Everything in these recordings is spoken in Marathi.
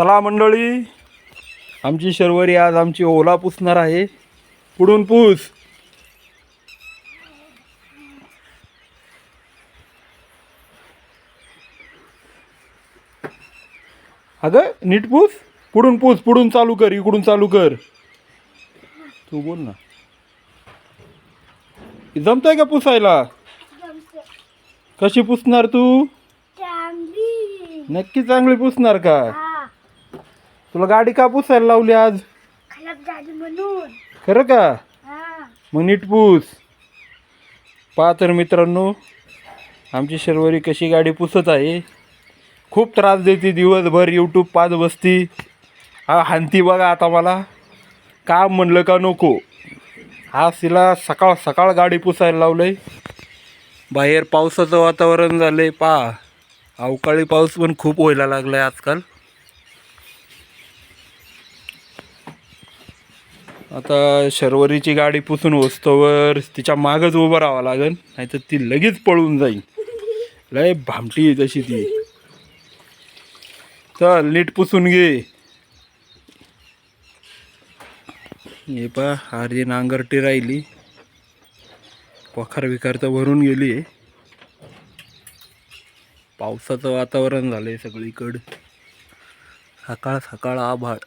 चला मंडळी, आमची शर्वरी आज आमची ओला पुसणार आहे. पुढून पूस. अगं नीट पूस. पुढून पूस. पुढून चालू कर. इकडून चालू कर. तू बोल ना. जमतंय का पुसायला? कशी पुसणार तू? नक्की चांगली पुसणार का? तुला गाडी का पुसायला लावली आज? खरं का? मग नीट पूस. पहा तर मित्रांनो, आमची शर्वरी कशी गाडी पुसत आहे. खूप त्रास देते दिवसभर. यूट्यूब पाहत बसती. हानती बघा आता मला. काम म्हणलं का नको. आज तिला सकाळ सकाळ गाडी पुसायला लावलंय. बाहेर पावसाचं वातावरण झालंय. पहा, अवकाळी पाऊस पण खूप व्हायला लागलाय आजकाल. आता शर्वरीची गाडी पुसून होस्तोवर तिच्या मागच उभं राहावं लागेल, नाहीतर ती लगेच पळून जाईल. लय भामटी आहे तशी ती. चल नीट पुसून घे. हे पा अर्धी नांगरटी राहिली. वखार विखार तर भरून गेली आहे. पावसाचं वातावरण झालंय सगळीकडं. सकाळ सकाळ आभाळ.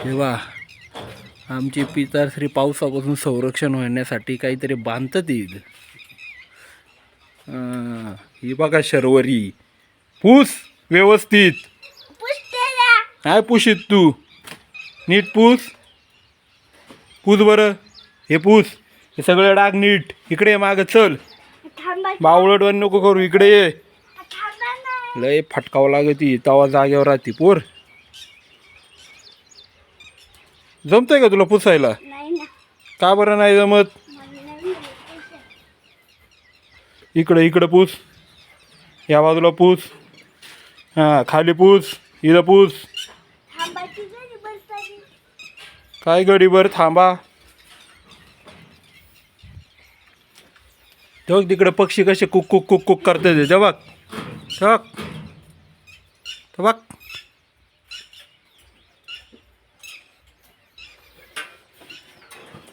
तेव्हा आमची पिताश्री पावसापासून संरक्षण होण्यासाठी काहीतरी बांधतात येईल. ही बघा शर्वरी. पूस व्यवस्थित. काय पुशीत तू? नीट पूस. पूस बरं. हे पूस. हे सगळं डाग नीट. इकडे ये मागं. चल. बावळटवाणी नको करू. इकडे ये. लय फटकावं लागती तवा जागेवर राहते पोर. जमतंय का तुला पुसायला? का बरं नाही जमत? इकडे इकडं पूस. या बाजूला पूस. हां खाली पूस. इथं पूस. काय गडीभर थांबा. तेव्हा तिकडे पक्षी कसे कुक कुक कुक कुक करतात ते बघ. बघ.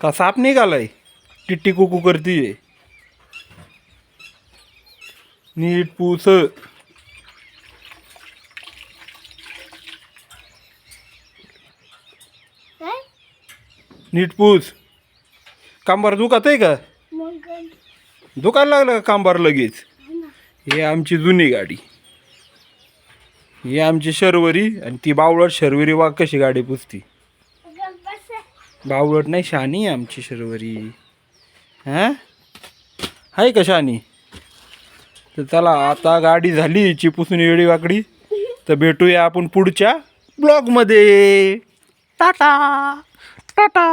का साप निघालाय? टिट्टी कुकू करतीये. नीट पूस. नीट पूस. कांबार दुखत आहे का? दुखायला लागलं का कांबार लगेच? हे आमची जुनी गाडी. ही आमची शर्वरी. आणि ती बावळट शर्वरी वाघ कशी गाडी पुसती. बावळट नाही, शानी आहे आमची शर्वरी. हां आहे का शानी? तर चला आता गाडी झाली हिची पुसून वेळी वाकडी. तर भेटूया आपण पुढच्या ब्लॉगमध्ये. टाटा टाटा.